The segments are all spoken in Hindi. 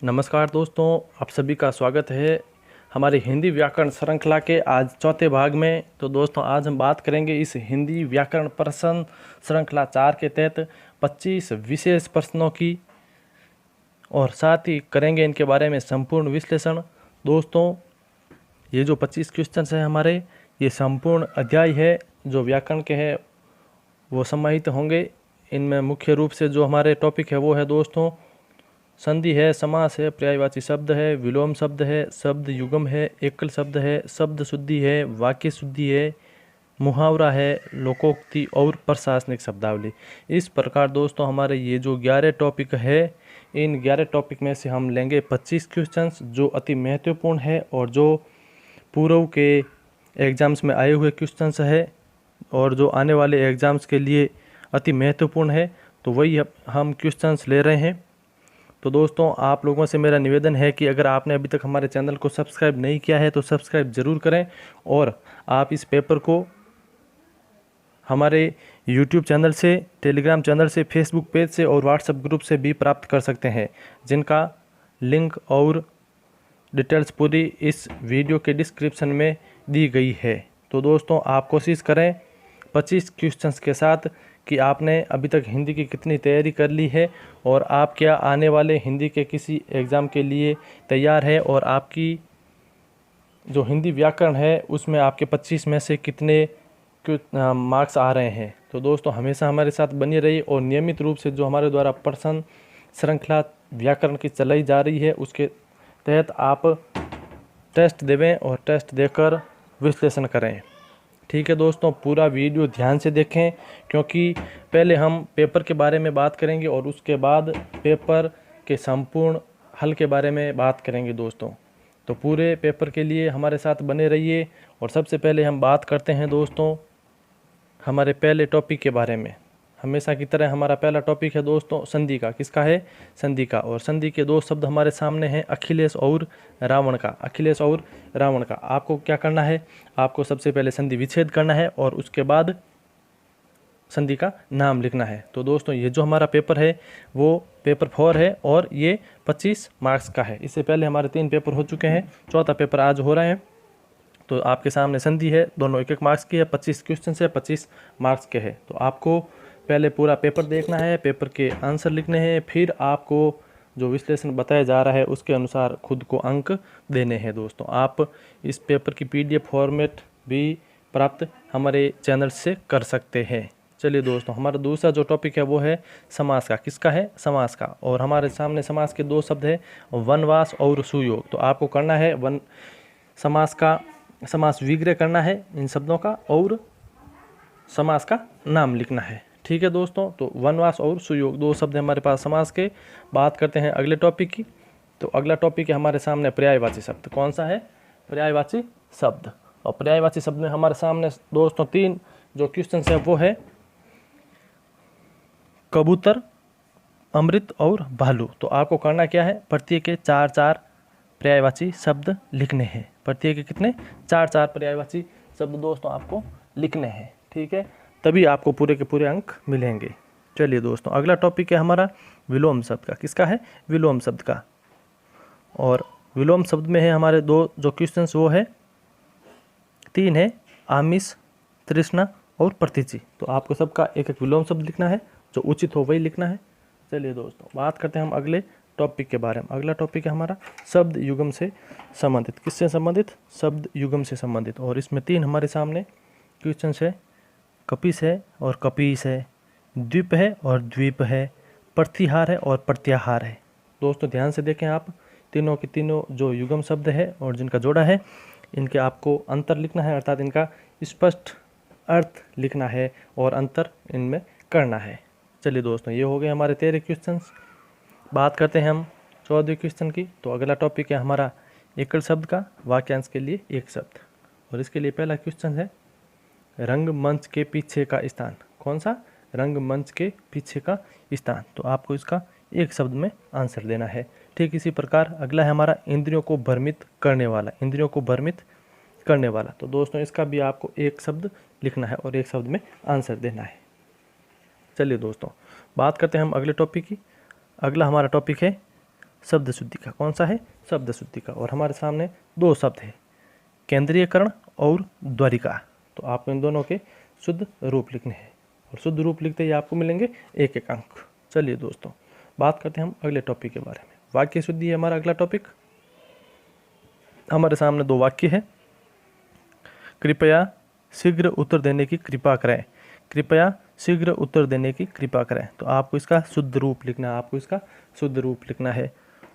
नमस्कार दोस्तों, आप सभी का स्वागत है हमारी हिंदी व्याकरण श्रृंखला के आज चौथे भाग में। तो दोस्तों, आज हम बात करेंगे इस हिंदी व्याकरण प्रश्न श्रृंखला 4 के तहत 25 विशेष प्रश्नों की, और साथ ही करेंगे इनके बारे में संपूर्ण विश्लेषण। दोस्तों, ये जो 25 क्वेश्चन हैं हमारे, ये संपूर्ण अध्याय है जो व्याकरण के हैं वो समाहित होंगे। इनमें मुख्य रूप से जो हमारे टॉपिक है वो है दोस्तों संधि है, समास है, पर्यायवाची शब्द है, विलोम शब्द है, शब्द युगम है, एकल शब्द है, शब्द शुद्धि है, वाक्य शुद्धि है, मुहावरा है, लोकोक्ति और प्रशासनिक शब्दावली। इस प्रकार दोस्तों हमारे ये जो 11 टॉपिक है, इन 11 टॉपिक में से हम लेंगे 25 क्वेश्चंस जो अति महत्वपूर्ण है और जो पूर्व के एग्ज़ाम्स में आए हुए क्वेश्चंस है और जो आने वाले एग्ज़ाम्स के लिए अति महत्वपूर्ण है। तो वही हम क्वेश्चंस ले रहे हैं। तो दोस्तों, आप लोगों से मेरा निवेदन है कि अगर आपने अभी तक हमारे चैनल को सब्सक्राइब नहीं किया है तो सब्सक्राइब ज़रूर करें, और आप इस पेपर को हमारे YouTube चैनल से, टेलीग्राम चैनल से, फेसबुक पेज से और व्हाट्सएप ग्रुप से भी प्राप्त कर सकते हैं, जिनका लिंक और डिटेल्स पूरी इस वीडियो के डिस्क्रिप्शन में दी गई है। तो दोस्तों, आप कोशिश करें 25 क्वेश्चंस के साथ कि आपने अभी तक हिंदी की कितनी तैयारी कर ली है और आप क्या आने वाले हिंदी के किसी एग्ज़ाम के लिए तैयार है, और आपकी जो हिंदी व्याकरण है उसमें आपके 25 में से कितने मार्क्स आ रहे हैं। तो दोस्तों, हमेशा हमारे साथ बनी रहिए और नियमित रूप से जो हमारे द्वारा प्रश्न श्रृंखला व्याकरण की चलाई जा रही है उसके तहत आप टेस्ट देवें और टेस्ट देकर विश्लेषण करें। ठीक है दोस्तों, पूरा वीडियो ध्यान से देखें, क्योंकि पहले हम पेपर के बारे में बात करेंगे और उसके बाद पेपर के संपूर्ण हल के बारे में बात करेंगे दोस्तों। तो पूरे पेपर के लिए हमारे साथ बने रहिए। और सबसे पहले हम बात करते हैं दोस्तों हमारे पहले टॉपिक के बारे में। हमेशा की तरह हमारा पहला टॉपिक है दोस्तों संधि का। किसका है? संधि का। और संधि के दो शब्द हमारे सामने हैं, अखिलेश और रावण का। अखिलेश और रावण का। आपको क्या करना है? आपको सबसे पहले संधि विच्छेद करना है और उसके बाद संधि का नाम लिखना है। तो दोस्तों, ये जो हमारा पेपर है वो पेपर 4 है और ये 25 मार्क्स का है। इससे पहले हमारे 3 पेपर हो चुके हैं, चौथा पेपर आज हो रहे हैं। तो आपके सामने संधि है, दोनों 1-1 मार्क्स की है, 25 क्वेश्चन है, 25 मार्क्स के है। तो आपको पहले पूरा पेपर देखना है, पेपर के आंसर लिखने हैं, फिर आपको जो विश्लेषण बताया जा रहा है उसके अनुसार खुद को अंक देने हैं। दोस्तों, आप इस पेपर की PDF फॉर्मेट भी प्राप्त हमारे चैनल से कर सकते हैं। चलिए दोस्तों, हमारा दूसरा जो टॉपिक है वो है समास का। किसका है? समास का। और हमारे सामने समास के 2 शब्द हैं, वनवास और सुयोग। तो आपको करना है समास का समास विग्रह करना है इन शब्दों का, और समास का नाम लिखना है। ठीक है दोस्तों, तो वनवास और सुयोग 2 शब्द हमारे पास समास के। बात करते हैं अगले टॉपिक की। तो अगला टॉपिक है हमारे सामने पर्यायवाची शब्द। कौन सा है? पर्यायवाची शब्द। और पर्यायवाची शब्द में हमारे सामने दोस्तों 3 जो क्वेश्चन है वो है कबूतर, अमृत और भालू। तो आपको करना क्या है? प्रत्येक के 4-4 पर्यायवाची शब्द लिखने हैं। प्रत्येक के कितने? 4-4 पर्यायवाची शब्द दोस्तों आपको लिखने हैं। ठीक है, तभी आपको पूरे के पूरे अंक मिलेंगे। चलिए दोस्तों, अगला टॉपिक है हमारा विलोम शब्द का। किसका है? विलोम शब्द का। और विलोम शब्द में है हमारे 2 जो क्वेश्चंस वो है 3 है, आमिष, तृष्णा और प्रतीचि। तो आपको सबका 1-1 विलोम शब्द लिखना है, जो उचित हो वही लिखना है। चलिए दोस्तों, बात करते हैं हम अगले टॉपिक के बारे में। अगला टॉपिक है हमारा शब्द युगम से संबंधित। किससे संबंधित? शब्द युगम से संबंधित। और इसमें 3 हमारे सामने क्वेश्चन है, कपिस है और कपीस है, द्वीप है और द्वीप है, प्रतिहार है और प्रत्याहार है। दोस्तों, ध्यान से देखें आप, तीनों के तीनों जो युगम शब्द है और जिनका जोड़ा है, इनके आपको अंतर लिखना है, अर्थात इनका स्पष्ट अर्थ लिखना है और अंतर इनमें करना है। चलिए दोस्तों, ये हो गए हमारे 13 क्वेश्चन। बात करते हैं हम 14वें क्वेश्चन की। तो अगला टॉपिक है हमारा एकल शब्द का, वाक्यांश के लिए एक शब्द। और इसके लिए पहला क्वेश्चन है रंगमंच के पीछे का स्थान। कौन सा? रंगमंच के पीछे का स्थान। तो आपको इसका एक शब्द में आंसर देना है। ठीक इसी प्रकार अगला है हमारा इंद्रियों को भ्रमित करने वाला। इंद्रियों को भ्रमित करने वाला। तो दोस्तों, इसका भी आपको एक शब्द लिखना है और एक शब्द में आंसर देना है। चलिए दोस्तों, बात करते हैं हम अगले टॉपिक की। अगला हमारा टॉपिक है शब्द शुद्धि का। कौन सा है? शब्द शुद्धि का। और हमारे सामने दो शब्द है, केंद्रीयकरण और द्वारिका। तो आपको इन दोनों के शुद्ध रूप लिखने हैं और शुद्ध रूप लिखते ही आपको मिलेंगे 1-1 अंक। चलिए दोस्तों, बात करते हैं हम अगले टॉपिक के बारे में। वाक्य शुद्धि है हमारा अगला टॉपिक। हमारे सामने दो वाक्य है। कृपया शीघ्र उत्तर देने की कृपा करें। कृपया शीघ्र उत्तर देने की कृपा करें। तो आपको इसका शुद्ध रूप लिखना है, आपको इसका शुद्ध रूप लिखना है।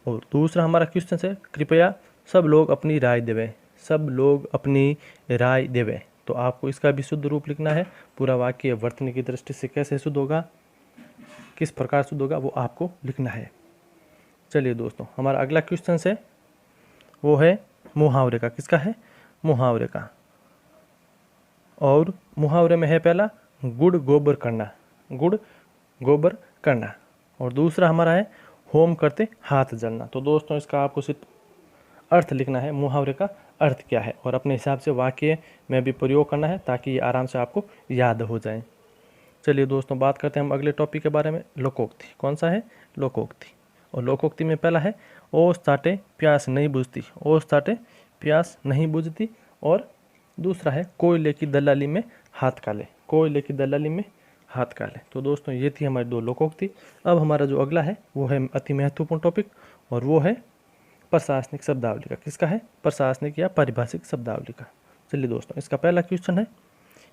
और दूसरा हमारा क्वेश्चन है, कृपया सब लोग अपनी राय देवें। सब लोग अपनी राय देवें। तो आपको इसका भी शुद्ध रूप लिखना है। पूरा वाक्य वर्तनी की दृष्टि से कैसे शुद्ध होगा, किस प्रकार शुद्ध होगा, वो आपको लिखना है। चलिए दोस्तों, हमारा अगला क्वेश्चन है वो है मुहावरे का। किसका है? मुहावरे का। और मुहावरे में है पहला गुड़ गोबर करना, गुड़ गोबर करना। और दूसरा हमारा है होम करते हाथ जलना। तो दोस्तों, इसका आपको सिर्फ अर्थ लिखना है, मुहावरे का अर्थ क्या है, और अपने हिसाब से वाक्य में भी प्रयोग करना है ताकि ये आराम से आपको याद हो जाए। चलिए दोस्तों, बात करते हैं हम अगले टॉपिक के बारे में, लोकोक्ति। कौन सा है? लोकोक्ति। और लोकोक्ति में पहला है ओस ताटे प्यास नहीं बुझती। ओस ताटे प्यास नहीं बुझती। और दूसरा है कोयले की दलाली में हाथ काले। कोयले की दलाली में हाथ काले। तो दोस्तों, ये थी हमारी दो लोकोक्ति। अब हमारा जो अगला है वो है अति महत्वपूर्ण टॉपिक, और वो है प्रशासनिक शब्दावली का। किसका है? प्रशासनिक या पारिभाषिक शब्दावली का। चलिए दोस्तों, इसका पहला क्वेश्चन है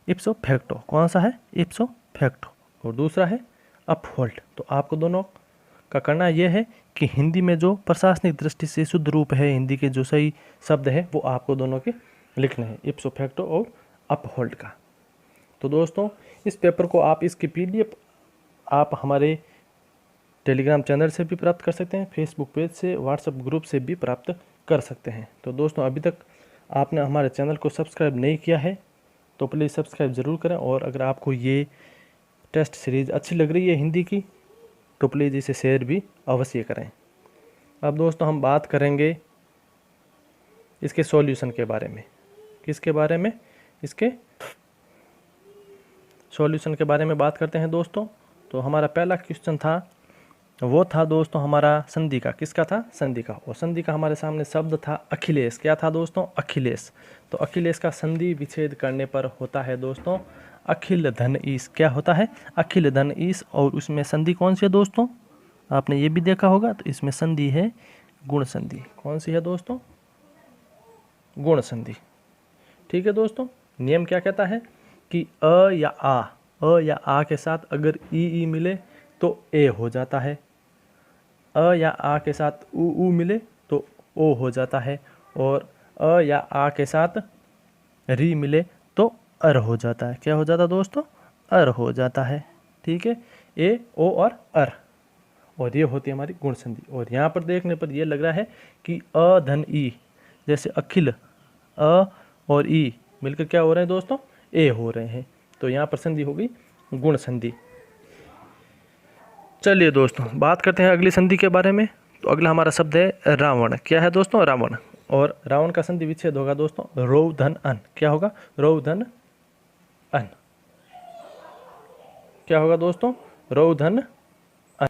इप्सो फैक्टो। कौन सा है? इप्सो फैक्टो। और दूसरा है अपहोल्ड। तो आपको दोनों का करना यह है कि हिंदी में जो प्रशासनिक दृष्टि से शुद्ध रूप है, हिंदी के जो सही शब्द है, वो आपको दोनों के लिखने हैं, इप्सो फैक्टो और अपहोल्ड का। तो दोस्तों, इस पेपर को आप इसकी PDF आप हमारे टेलीग्राम चैनल से भी प्राप्त कर सकते हैं, फेसबुक पेज से, व्हाट्सएप ग्रुप से भी प्राप्त कर सकते हैं। तो दोस्तों, अभी तक आपने हमारे चैनल को सब्सक्राइब नहीं किया है तो प्लीज़ सब्सक्राइब ज़रूर करें। और अगर आपको ये टेस्ट सीरीज़ अच्छी लग रही है हिंदी की, तो प्लीज़ इसे शेयर भी अवश्य करें। अब दोस्तों, हम बात करेंगे इसके सॉल्यूशन के बारे में। किसके बारे में? इसके सॉल्यूशन के बारे में बात करते हैं दोस्तों। तो हमारा पहला क्वेश्चन था वो था दोस्तों हमारा संधि का। किसका था? संधि का। और संधि का हमारे सामने शब्द था अखिलेश। क्या था दोस्तों? अखिलेश। तो अखिलेश का संधि विच्छेद करने पर होता है दोस्तों अखिल धन ईश। क्या होता है? अखिल धन ईश। और उसमें संधि कौन सी है दोस्तों? आपने ये भी देखा होगा। तो इसमें संधि है गुण संधि। कौन सी है दोस्तों? गुण संधि। ठीक है दोस्तों, नियम क्या कहता है कि अ या आ के साथ अगर ई मिले तो ए हो जाता है। अ या आ के साथ ऊ मिले तो ओ हो जाता है। और अ या आ के साथ री मिले तो अर हो जाता है। क्या हो जाता है दोस्तों? अर हो जाता है। ठीक है, ए ओ और अर। और ये होती है हमारी गुण संधि। और यहाँ पर देखने पर ये लग रहा है कि अ धन ई, जैसे अखिल अ और ई मिलकर क्या हो रहे हैं दोस्तों? ए हो रहे हैं। तो यहाँ पर संधि हो गई गुण संधि। चलिए दोस्तों, बात करते हैं अगली संधि के बारे में। तो अगला हमारा शब्द है रावण। क्या है दोस्तों? रावण। और रावण का संधि विच्छेद होगा दोस्तों रौ धन अन। क्या होगा? रौ धन अन। क्या होगा दोस्तों? रौ धन अन।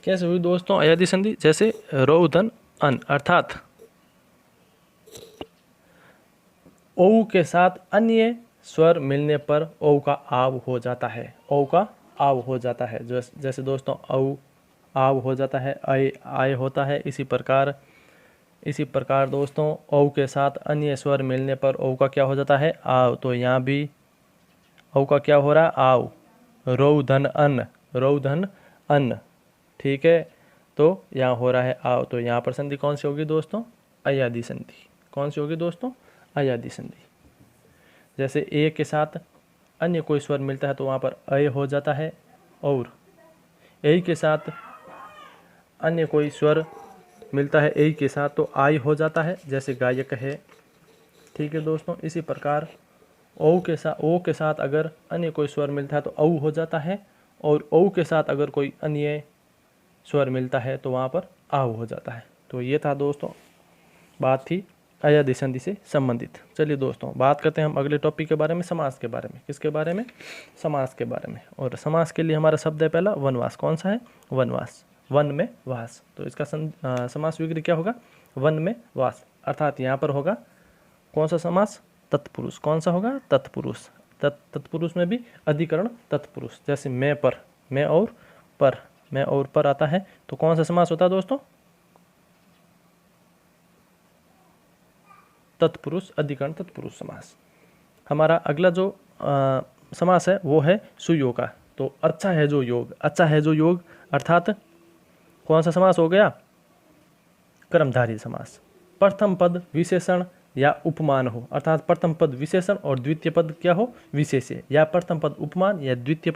कैसे हुई दोस्तों अयादी संधि? जैसे रौ धन अन, अर्थात ओ के साथ अन्य स्वर मिलने पर ओ का आव हो जाता है। ओ का आव हो जाता है। जैसे दोस्तों औ आव हो जाता है, आय होता है। इसी प्रकार दोस्तों औ के साथ अन्य स्वर मिलने पर औ का क्या हो जाता है? आव। तो यहाँ भी औ का क्या हो रहा है? आव। रौ धन अन्न, रौ धन अन्न। ठीक है, तो यहाँ हो रहा है आव। तो यहाँ पर संधि कौन सी होगी दोस्तों? अयादी संधि। कौन सी होगी दोस्तों? अयादी संधि। जैसे ए के साथ अन्य कोई स्वर मिलता है तो वहाँ पर अय हो जाता है। और ए के साथ अन्य कोई स्वर मिलता है ए के साथ तो आय हो जाता है, जैसे गायक है। ठीक है दोस्तों, इसी प्रकार ओ के साथ अगर अन्य कोई स्वर मिलता है तो औ हो जाता है। और औ के साथ अगर कोई अन्य स्वर मिलता है तो वहाँ पर आव हो जाता है। तो ये था दोस्तों, बात थी अयादी संधि से संबंधित। चलिए दोस्तों, बात करते हैं हम अगले टॉपिक के बारे में, समास के बारे में। किसके बारे में? समास के बारे में। और समास के लिए हमारा शब्द है पहला वनवास। कौन सा है? वनवास। वन में वास। तो इसका समास विग्रह क्या होगा? वन में वास। अर्थात यहाँ पर होगा कौन सा समास? तत्पुरुष। कौन सा होगा? तत्पुरुष। तत्पुरुष में भी अधिकरण तत्पुरुष। जैसे मैं पर, मैं और पर, मैं और पर आता है तो कौन सा समास होता है दोस्तों? तत्पुरुष अधिकरण तत्पुरुष समास। हमारा अगला जो समास है वो है सुयोगा। तो अच्छा है जो योग, अच्छा है जो योग अर्थात कौन सा समास हो गया? कर्मधारय समास। प्रथम पद विशेषण या उपमान हो, अर्थात प्रथम पद विशेषण और द्वितीय पद क्या हो? विशेष्य। या प्रथम पद उपमान या द्वितीय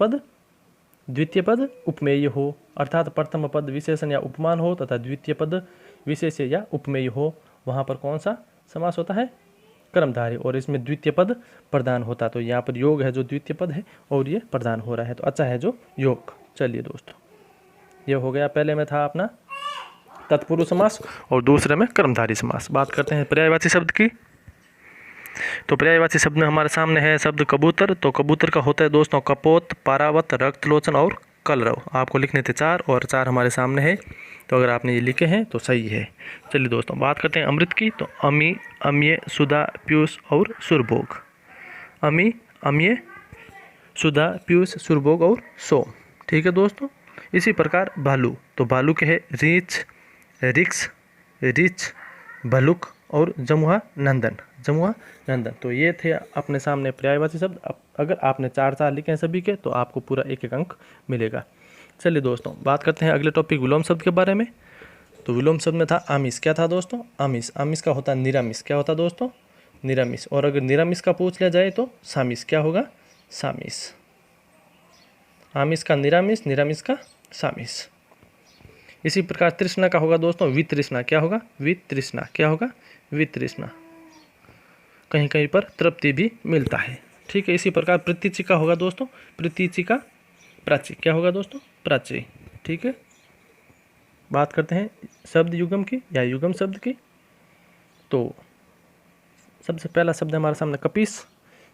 पद उपमेय हो, अर्थात प्रथम पद विशेषण या उपमान हो तथा द्वितीय पद विशेष्य या उपमेय हो, वहाँ पर कौन सा समास होता है? कर्मधारय। और इसमें द्वितीय पद प्रधान होता। तो यहाँ पर योग है जो द्वितीय पद है और ये प्रधान हो रहा है, तो अच्छा है जो योग। चलिए दोस्तों, ये हो गया। पहले में था अपना तत्पुरुष समास और दूसरे में कर्मधारय समास। बात करते हैं पर्यायवाची शब्द की। तो पर्यायवाची शब्द में हमारे सामने है शब्द कबूतर। तो कबूतर का होता है दोस्तों कपोत, पारावत, रक्तलोचन और कलरव। आपको लिखने थे 4 और 4 हमारे सामने है। तो अगर आपने ये लिखे हैं तो सही है। चलिए दोस्तों, बात करते हैं अमृत की। तो अमी, अम्य, सुधा, पीयूष और सुरभोग। अमी, अम्य, सुधा, पीयूष, सुरभोग और सोम। ठीक है दोस्तों। इसी प्रकार भालू। तो भालू के है रीछ, रिक्स, रिच, भलुक और जमुआ नंदन। जमुआ नंदन। तो ये थे अपने सामने पर्यायवाची शब्द। अगर आपने 4 लिखे हैं सभी के तो आपको पूरा 1 अंक मिलेगा। चलिए दोस्तों, बात करते हैं अगले टॉपिक विलोम शब्द के बारे में। तो विलोम शब्द में था आमिष। क्या था दोस्तों? आमिष। आमिष का होता है निरामिष। क्या होता दोस्तों? निरामिष। और अगर निरामिष का पूछ लिया जाए तो सामिष। क्या होगा? सामिष। आमिष का निरामिष, निरामिष का सामिष। इसी प्रकार तृष्णा का होगा दोस्तों वितृष्णा। क्या होगा? वितृष्णा। क्या होगा? वितृष्णा। कहीं कहीं पर तृप्ति भी मिलता है। ठीक है। इसी प्रकार प्रतीचि का होगा दोस्तों प्रतीचि का प्राची। क्या होगा दोस्तों? प्राची। ठीक है। बात करते हैं शब्द युगम की या युगम शब्द की। तो सबसे पहला शब्द हमारे सामने कपीस।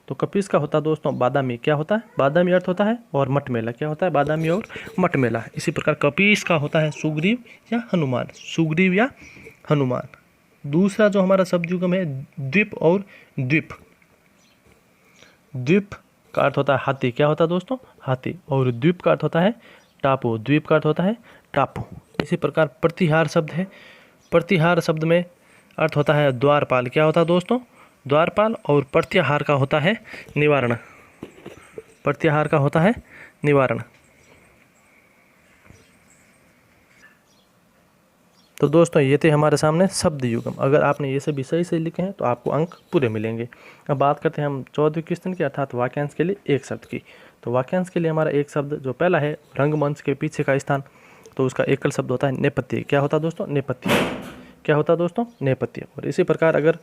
तो कपीस का होता है दोस्तों बादामी। क्या होता है? बादामी अर्थ होता है। और मटमेला। क्या होता है? बादामी और मटमेला। इसी प्रकार कपीस का होता है सुग्रीव या हनुमान। सुग्रीव या हनुमान। दूसरा जो हमारा शब्द युगम है द्वीप और द्वीप। द्वीप का अर्थ होता है हाथी। क्या होता है दोस्तों? हाथी। और द्वीप का अर्थ होता है टापू। द्वीप का अर्थ होता है टापू। इसी प्रकार प्रतिहार शब्द है। प्रतिहार शब्द में अर्थ होता है द्वारपाल। क्या होता है दोस्तों? द्वारपाल। और प्रत्याहार का होता है निवारण। प्रत्याहार का होता है निवारण। तो दोस्तों ये थे हमारे सामने शब्द युगम। अगर आपने ये सभी सही सही लिखे हैं तो आपको अंक पूरे मिलेंगे। अब बात करते हैं हम 14वीं क्वेश्चन की, अर्थात वाक्यांश के लिए एक शब्द की। तो वाक्यांश के लिए हमारा एक शब्द जो पहला है रंगमंच के पीछे का स्थान। तो उसका एकल शब्द होता है नेपथ्य। क्या होता है दोस्तों? नेपथ्य। क्या होता है दोस्तों? नेपथ्य। और इसी प्रकार अगर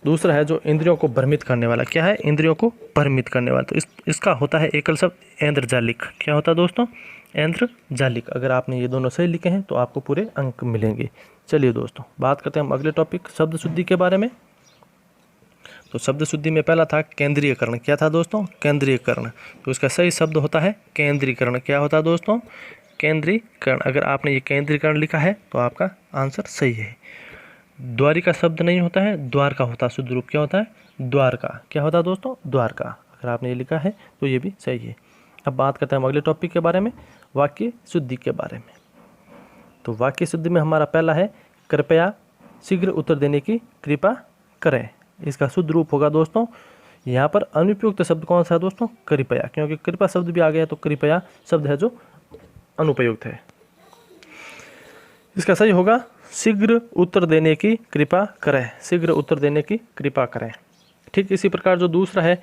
दूसरा है जो इंद्रियों को भ्रमित करने वाला। क्या है? इंद्रियों को भ्रमित करने वाला। तो इसका होता है एकल शब्द ऐन्द्रजालिक। क्या होता है दोस्तों? ऐन्द्रजालिक। अगर आपने ये दोनों सही लिखे हैं तो आपको पूरे अंक मिलेंगे। चलिए दोस्तों, बात करते हैं हम अगले टॉपिक शब्द शुद्धि के बारे में। तो शब्द शुद्धि में पहला था केंद्रीयकरण। क्या था दोस्तों? केंद्रीयकरण। तो इसका सही शब्द होता है केंद्रीकरण। क्या होता है दोस्तों? केंद्रीकरण। अगर आपने ये केंद्रीकरण लिखा है तो आपका आंसर सही है। द्वारिका शब्द नहीं होता है, द्वारका होता है शुद्ध रूप। क्या होता है? द्वारका। क्या होता है दोस्तों? द्वारका। अगर आपने ये लिखा है तो ये भी सही है। अब बात करते हैं हम अगले टॉपिक के बारे में, वाक्य शुद्धि के बारे में। तो वाक्य शुद्धि में हमारा पहला है कृपया शीघ्र उत्तर देने की कृपा करें। इसका शुद्ध रूप होगा दोस्तों, यहाँ पर अनुपयुक्त शब्द कौन सा है दोस्तों? कृपया। क्योंकि कृपा शब्द भी आ गया तो कृपया शब्द है जो अनुपयुक्त है। इसका सही होगा शीघ्र उत्तर देने की कृपा करें। शीघ्र उत्तर देने की कृपा करें। ठीक इसी प्रकार जो दूसरा है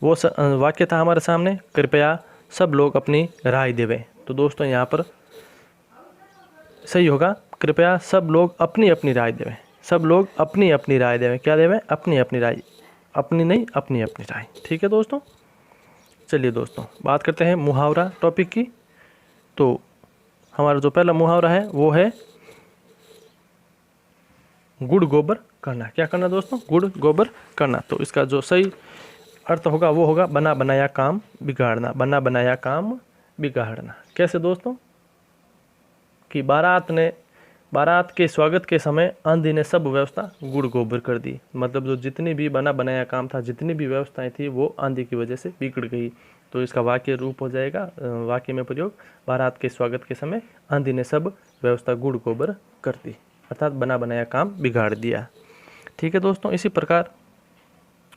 वो वाक्य था हमारे सामने कृपया सब लोग अपनी राय देवें। तो दोस्तों यहाँ पर सही होगा कृपया सब लोग अपनी अपनी राय देवें। सब लोग अपनी अपनी राय देवें। क्या देवें? अपनी अपनी राय। अपनी नहीं, अपनी अपनी राय। ठीक है दोस्तों। चलिए दोस्तों, बात करते हैं मुहावरा टॉपिक की। तो हमारा जो पहला मुहावरा है वो है गुड़ गोबर करना। क्या करना दोस्तों? गुड़ गोबर करना। तो इसका जो सही अर्थ होगा वो होगा बना बनाया काम बिगाड़ना। बना बनाया काम बिगाड़ना। कैसे दोस्तों? कि बारात के स्वागत के समय आंधी ने सब व्यवस्था गुड़ गोबर कर दी। मतलब जो जितनी भी बना बनाया काम था, जितनी भी व्यवस्थाएं थी, वो आंधी की वजह से बिगड़ गई। तो इसका वाक्य रूप हो जाएगा, वाक्य में प्रयोग, बारात के स्वागत के समय आंधी ने सब व्यवस्था गुड़ गोबर कर दी, अर्थात बना बनाया काम बिगाड़ दिया। ठीक है दोस्तों, इसी प्रकार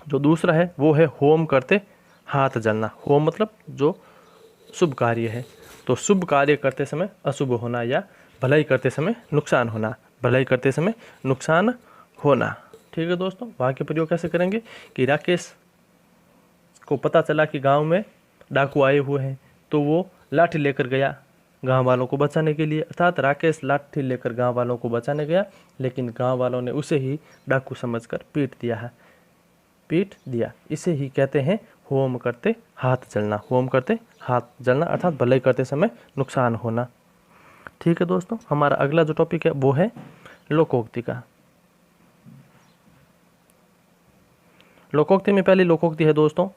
जो दूसरा है वो है होम करते हाथ जलना। होम मतलब जो शुभ कार्य है, तो शुभ कार्य करते समय अशुभ होना या भलाई करते समय नुकसान होना, भलाई करते समय नुकसान होना। ठीक है दोस्तों, वाक्य प्रयोग कैसे करेंगे कि राकेश को पता चला कि गांव में डाकू आए हुए हैं, तो वो लाठी लेकर गया गांव वालों को बचाने के लिए। अर्थात राकेश लाठी लेकर गांव वालों को बचाने गया, लेकिन गांव वालों ने उसे ही डाकू समझकर पीट दिया। इसे ही कहते हैं होम करते हाथ जलना। होम करते हाथ जलना अर्थात भलाई करते समय नुकसान होना। ठीक है दोस्तों, हमारा अगला जो टॉपिक है वो है लोकोक्ति का। लोकोक्ति में पहली लोकोक्ति है दोस्तों,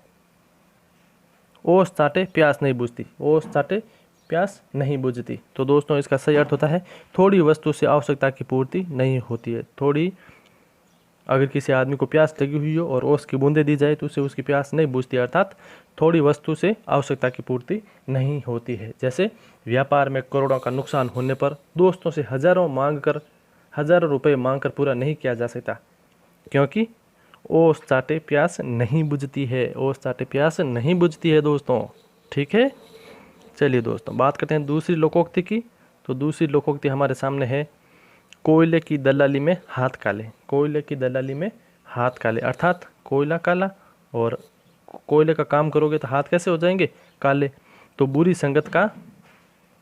ओस चाटे प्यास नहीं बुझती। ओस चाटे प्यास नहीं बुझती। तो दोस्तों इसका सही अर्थ होता है थोड़ी वस्तु से आवश्यकता की पूर्ति नहीं होती है। थोड़ी, अगर किसी आदमी को प्यास लगी हुई हो और ओस की बूंदें दी जाए तो उससे उसकी प्यास नहीं बुझती, अर्थात थोड़ी वस्तु से आवश्यकता की पूर्ति नहीं होती है। जैसे व्यापार में करोड़ों का नुकसान होने पर दोस्तों से हजारों रुपए मांगकर पूरा नहीं किया जा सकता, क्योंकि ओस चाटे प्यास नहीं बुझती है। ओस चाटे प्यास नहीं बुझती है दोस्तों। ठीक है, चलिए दोस्तों बात करते हैं दूसरी लोकोक्ति की। तो दूसरी लोकोक्ति हमारे सामने है, कोयले की दलाली में हाथ काले। कोयले की दलाली में हाथ काले, अर्थात कोयला काला, और कोयले का काम करोगे तो हाथ कैसे हो जाएंगे काले। तो बुरी संगत का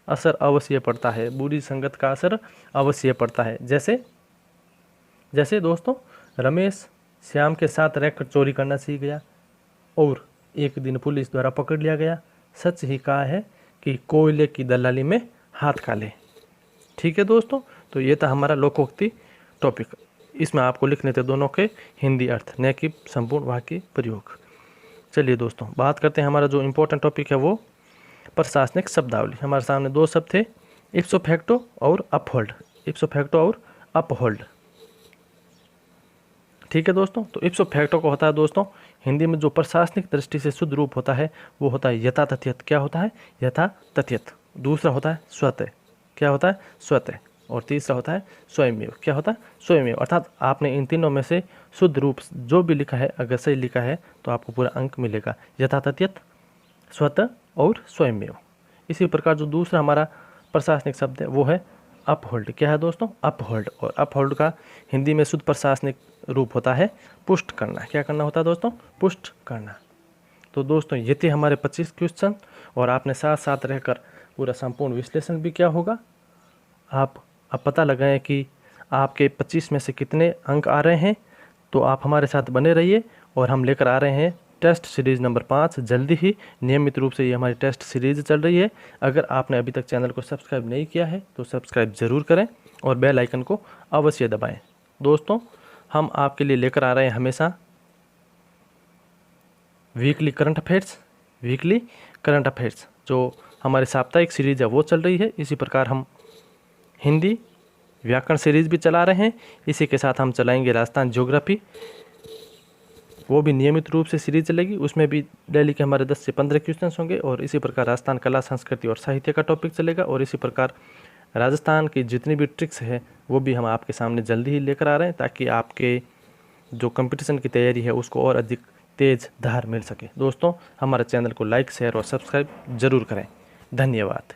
असर अवश्य पड़ता है। बुरी संगत का असर अवश्य पड़ता है। जैसे दोस्तों रमेश श्याम के साथ रहकर चोरी करना सीख गया और एक दिन पुलिस द्वारा पकड़ लिया गया। सच ही कहा है कि कोयले की दलाली में हाथ काले। ठीक है दोस्तों, तो ये था हमारा लोकोक्ति टॉपिक। इसमें आपको लिखने थे दोनों के हिंदी अर्थ, न कि संपूर्ण वाक्य प्रयोग। चलिए दोस्तों बात करते हैं, हमारा जो इम्पोर्टेंट टॉपिक है वो प्रशासनिक शब्दावली। हमारे सामने दो शब्द थे, इप्सो फैक्टो और अपहोल्ड। इप्सो फैक्टो और अपहोल्ड। ठीक है दोस्तों, तो इप्सो फैक्टो को होता है दोस्तों हिंदी में जो प्रशासनिक दृष्टि से शुद्ध रूप होता है वो होता है यथातथ्यत। क्या होता है? यथातथ्यत। दूसरा होता है स्वतः। क्या होता है? स्वतः। और तीसरा होता है स्वयमेव। क्या होता है? स्वयमेव। अर्थात आपने इन तीनों में से शुद्ध रूप जो भी लिखा है, अगर सही लिखा है तो आपको पूरा अंक मिलेगा। यथातथ्यत, स्वतः और स्वयमेव। इसी प्रकार जो दूसरा हमारा प्रशासनिक शब्द है वो है अपहोल्ड। क्या है दोस्तों? अपहोल्ड। और अपहोल्ड का हिंदी में शुद्ध प्रशासनिक रूप होता है पुष्ट करना। क्या करना होता है दोस्तों? पुष्ट करना। तो दोस्तों ये थे हमारे 25 क्वेश्चन, और आपने साथ साथ रहकर पूरा संपूर्ण विश्लेषण भी किया होगा। आप अब पता लगाएं कि आपके 25 में से कितने अंक आ रहे हैं। तो आप हमारे साथ बने रहिए, और हम लेकर आ रहे हैं टेस्ट सीरीज़ नंबर 5 जल्दी ही। नियमित रूप से ये हमारी टेस्ट सीरीज़ चल रही है। अगर आपने अभी तक चैनल को सब्सक्राइब नहीं किया है तो सब्सक्राइब ज़रूर करें और बेल आइकन को अवश्य दबाएं। दोस्तों हम आपके लिए लेकर आ रहे हैं हमेशा वीकली करंट अफेयर्स। जो हमारी साप्ताहिक सीरीज़ है वो चल रही है। इसी प्रकार हम हिंदी व्याकरण सीरीज़ भी चला रहे हैं। इसी के साथ हम चलाएंगे राजस्थान ज्योग्राफी, वो भी नियमित रूप से सीरीज चलेगी। उसमें भी डेली के हमारे 10 से 15 क्वेश्चन होंगे। और इसी प्रकार राजस्थान कला, संस्कृति और साहित्य का टॉपिक चलेगा। और इसी प्रकार राजस्थान की जितनी भी ट्रिक्स है वो भी हम आपके सामने जल्दी ही लेकर आ रहे हैं, ताकि आपके जो कंपटीशन की तैयारी है उसको और अधिक तेज धार मिल सके। दोस्तों हमारे चैनल को लाइक, शेयर और सब्सक्राइब जरूर करें। धन्यवाद।